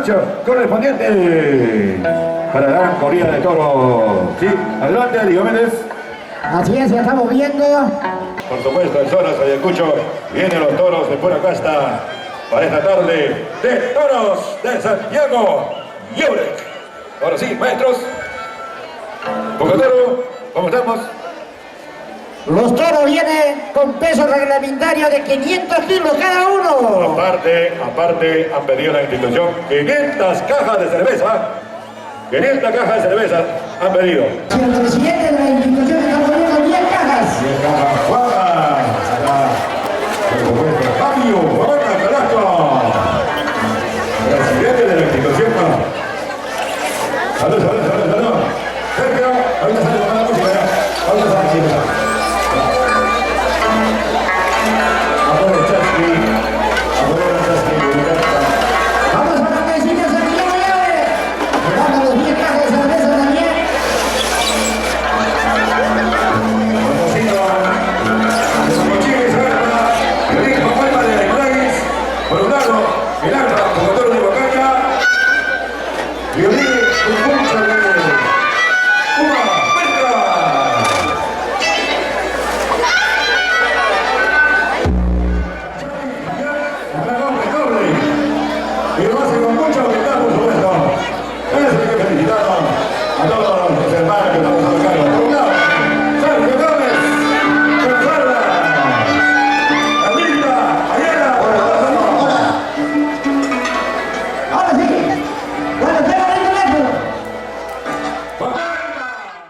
marcha correspondiente para la gran corrida de toros. Sí, adelante, Diomedes. Así es, ya estamos viendo. Por supuesto, en zonas Ayacucho vienen los toros de pura casta para esta tarde de toros de Santiago Yurek. Ahora sí, maestros. Bocatero, ¿cómo estamos? Los toros vienen con peso reglamentario de 500 kilos cada uno. Aparte, han pedido la institución 500 cajas de cerveza. 500 cajas de cerveza han pedido. Si el presidente de la institución está poniendo 10 cajas. 10 cajas, Juana. Por supuesto, Fabio, Juana Carrasco. Presidente de la institución. Salud. Sergio, ahorita sale con la música. Ahorita sale, chicos. Vamos a la mesita, Santiago Llave. Vamos a los 10 cajas de